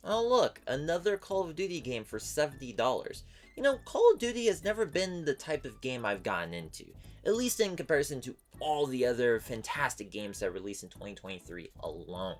Oh look, another Call of Duty game for $70. You know, Call of Duty has never been the type of game I've gotten into, at least in comparison to all the other fantastic games that released in 2023 alone.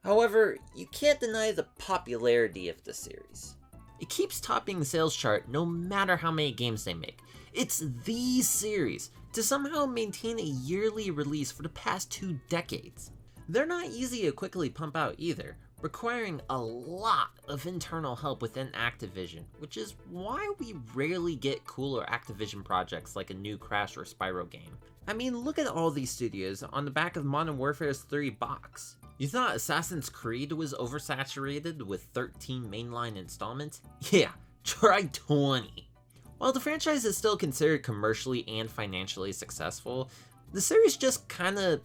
However, you can't deny the popularity of the series. It keeps topping the sales chart no matter how many games they make. It's the series to somehow maintain a yearly release for the past 2 decades. They're not easy to quickly pump out either, requiring a lot of internal help within Activision, which is why we rarely get cooler Activision projects like a new Crash or Spyro game. I mean, look at all these studios on the back of Modern Warfare's 3 box. You thought Assassin's Creed was oversaturated with 13 mainline installments? Yeah, try 20. While the franchise is still considered commercially and financially successful, the series just kinda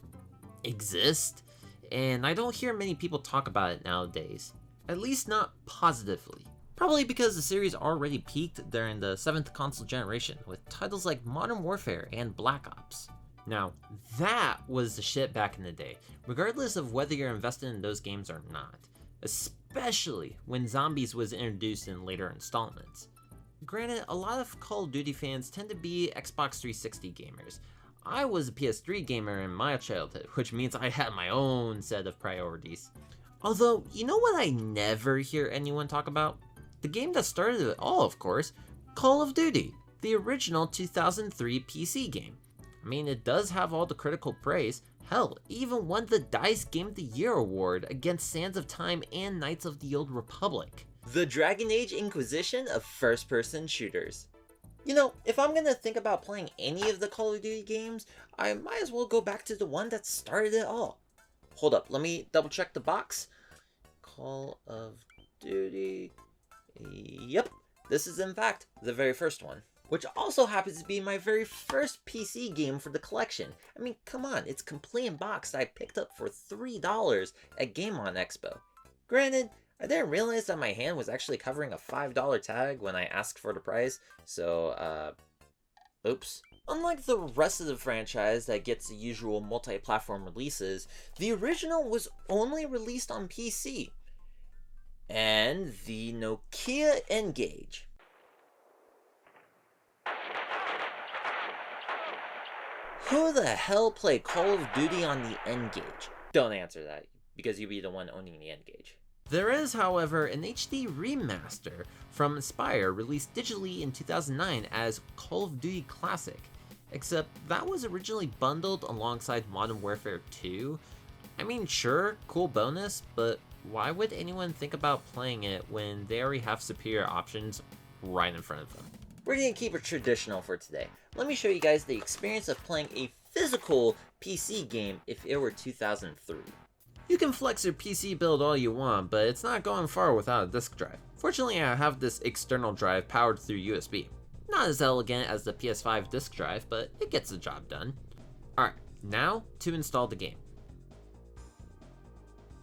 exists, and I don't hear many people talk about it nowadays. At least not positively. Probably because the series already peaked during the 7th console generation with titles like Modern Warfare and Black Ops. Now, that was the shit back in the day, regardless of whether you're invested in those games or not. Especially when Zombies was introduced in later installments. Granted, a lot of Call of Duty fans tend to be Xbox 360 gamers. I was a PS3 gamer in my childhood, which means I had my own set of priorities. Although, you know what I never hear anyone talk about? The game that started it all, of course, Call of Duty, the original 2003 PC game. I mean, it does have all the critical praise. Hell, it even won the DICE Game of the Year award against Sands of Time and Knights of the Old Republic. The Dragon Age Inquisition of first-person shooters. You know, if I'm gonna think about playing any of the Call of Duty games, I might as well go back to the one that started it all. Hold up, let me double check the box. Call of Duty. Yep, this is in fact the very first one. Which also happens to be my very first PC game for the collection. I mean, come on, it's complete in box that I picked up for $3 at Game On Expo. Granted, I didn't realize that my hand was actually covering a $5 tag when I asked for the price, so, oops. Unlike the rest of the franchise that gets the usual multi-platform releases, the original was only released on PC. And the Nokia N-Gage. Who the hell played Call of Duty on the N-Gage? Don't answer that, because you'd be the one owning the N-Gage. There is, however, an HD remaster from Aspyr released digitally in 2009 as Call of Duty Classic, except that was originally bundled alongside Modern Warfare 2. I mean, sure, cool bonus, but why would anyone think about playing it when they already have superior options right in front of them? We're going to keep it traditional for today. Let me show you guys the experience of playing a physical PC game if it were 2003. You can flex your PC build all you want, but it's not going far without a disk drive. Fortunately, I have this external drive powered through USB. Not as elegant as the PS5 disk drive, but it gets the job done. Alright, now to install the game.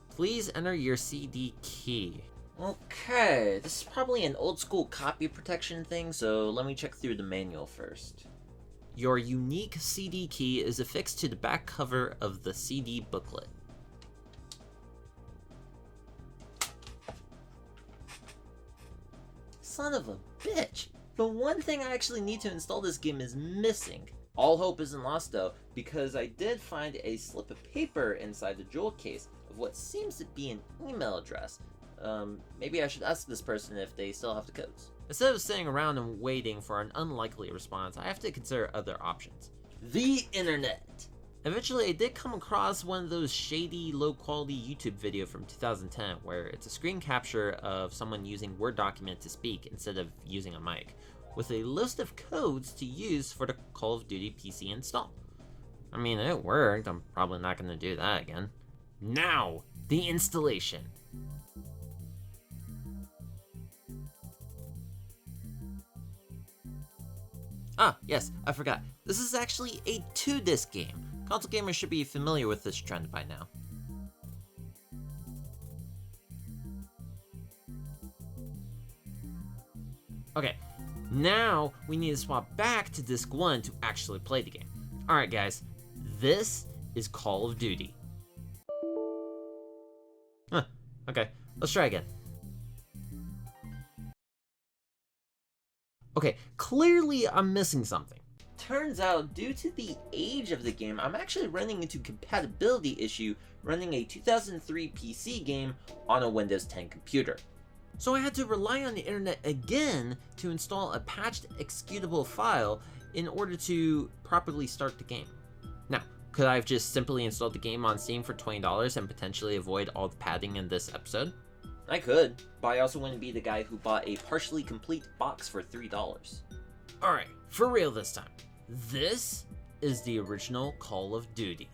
Please enter your CD key. Okay, this is probably an old school copy protection thing, so let me check through the manual first. Your unique CD key is affixed to the back cover of the CD booklet. Son of a bitch! The one thing I actually need to install this game is missing. All hope isn't lost though, because I did find a slip of paper inside the jewel case of what seems to be an email address. Maybe I should ask this person if they still have the codes. Instead of sitting around and waiting for an unlikely response, I have to consider other options. The internet! Eventually, I did come across one of those shady, low-quality YouTube video from 2010 where it's a screen capture of someone using Word document to speak instead of using a mic, with a list of codes to use for the Call of Duty PC install. I mean, it worked. I'm probably not going to do that again. Now, the installation. Ah, yes, I forgot. This is actually a 2-disc game. Console gamers should be familiar with this trend by now. Okay, now we need to swap back to disc 1 to actually play the game. Alright guys, this is Call of Duty. Okay, let's try again. Okay, clearly I'm missing something. Turns out, due to the age of the game, I'm actually running into compatibility issue running a 2003 PC game on a Windows 10 computer. So I had to rely on the internet again to install a patched executable file in order to properly start the game. Now, could I have just simply installed the game on Steam for $20 and potentially avoid all the padding in this episode? I could, but I also wouldn't be the guy who bought a partially complete box for $3. Alright, for real this time. This is the original Call of Duty.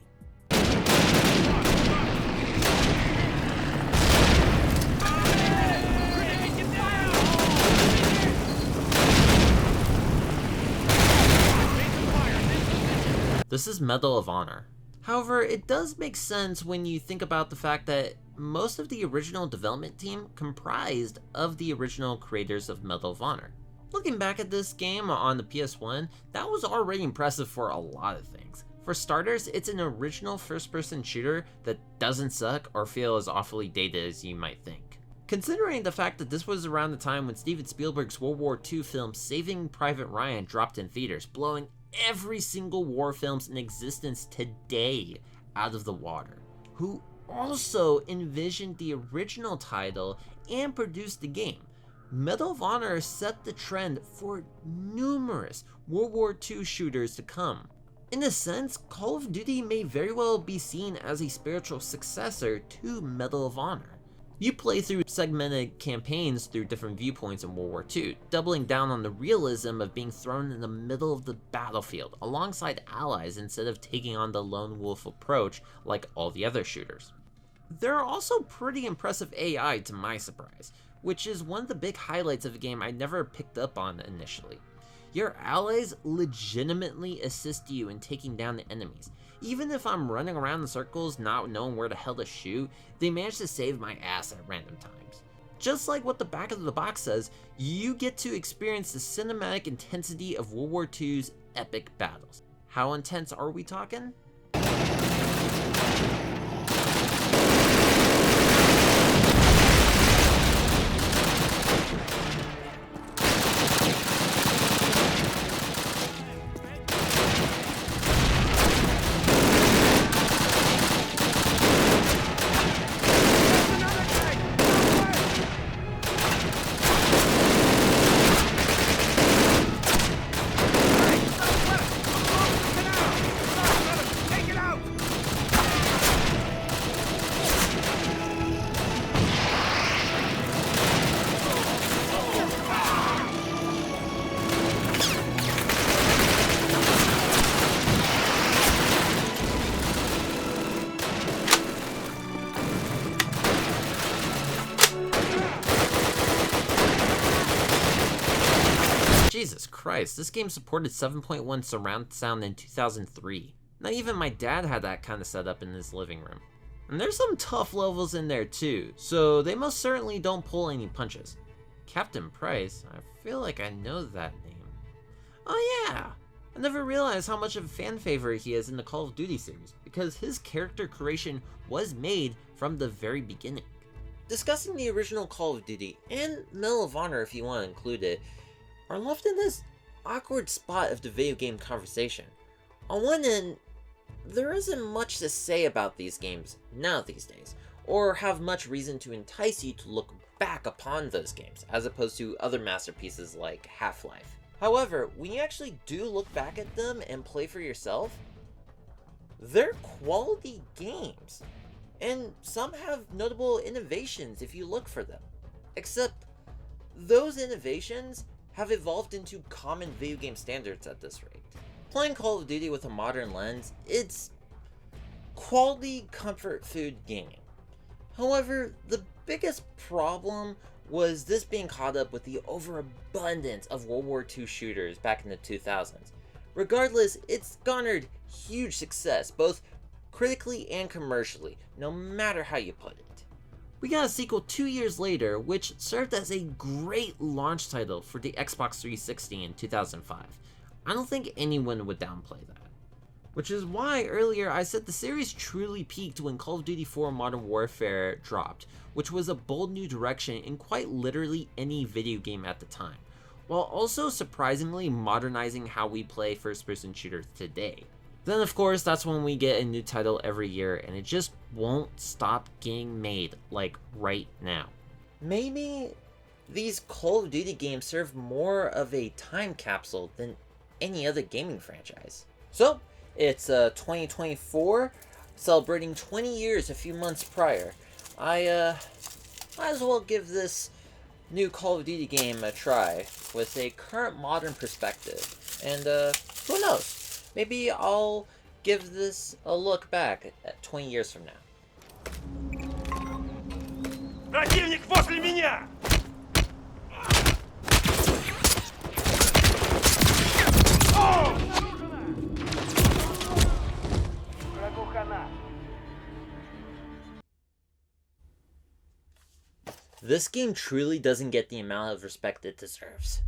This is Medal of Honor. However, it does make sense when you think about the fact that most of the original development team comprised of the original creators of Medal of Honor. Looking back at this game on the PS1, that was already impressive for a lot of things. For starters, it's an original first-person shooter that doesn't suck or feel as awfully dated as you might think. Considering the fact that this was around the time when Steven Spielberg's World War II film Saving Private Ryan dropped in theaters, blowing every single war films in existence today out of the water, who also envisioned the original title and produced the game. Medal of Honor set the trend for numerous World War II shooters to come. In a sense, Call of Duty may very well be seen as a spiritual successor to Medal of Honor. You play through segmented campaigns through different viewpoints in World War II, doubling down on the realism of being thrown in the middle of the battlefield alongside allies instead of taking on the lone wolf approach like all the other shooters. There are also pretty impressive AI to my surprise, which is one of the big highlights of the game I never picked up on initially. Your allies legitimately assist you in taking down the enemies. Even if I'm running around in circles not knowing where the hell to shoot, they manage to save my ass at random times. Just like what the back of the box says, you get to experience the cinematic intensity of World War II's epic battles. How intense are we talking? Jesus Christ, this game supported 7.1 surround sound in 2003. Not even my dad had that kind of setup in his living room. And there's some tough levels in there too, so they most certainly don't pull any punches. Captain Price, I feel like I know that name. Oh yeah, I never realized how much of a fan favorite he is in the Call of Duty series, because his character creation was made from the very beginning. Discussing the original Call of Duty, and Medal of Honor if you want to include it, are left in this awkward spot of the video game conversation. On one end, there isn't much to say about these games now these days, or have much reason to entice you to look back upon those games, as opposed to other masterpieces like Half-Life. However, when you actually do look back at them and play for yourself, they're quality games, and some have notable innovations if you look for them. Except, those innovations have evolved into common video game standards at this rate. Playing Call of Duty with a modern lens, it's quality comfort food gaming. However, the biggest problem was this being caught up with the overabundance of World War II shooters back in the 2000s. Regardless, it's garnered huge success, both critically and commercially, no matter how you put it. We got a sequel 2 years later, which served as a great launch title for the Xbox 360 in 2005. I don't think anyone would downplay that. Which is why earlier I said the series truly peaked when Call of Duty 4 Modern Warfare dropped, which was a bold new direction in quite literally any video game at the time, while also surprisingly modernizing how we play first-person shooters today. Then of course, that's when we get a new title every year, and it just won't stop getting made, like right now. Maybe these Call of Duty games serve more of a time capsule than any other gaming franchise. So, it's 2024, celebrating 20 years a few months prior. I might as well give this new Call of Duty game a try with a current modern perspective. And who knows, maybe I'll give this a look back at 20 years from now. Противник возле меня! This game truly doesn't get the amount of respect it deserves.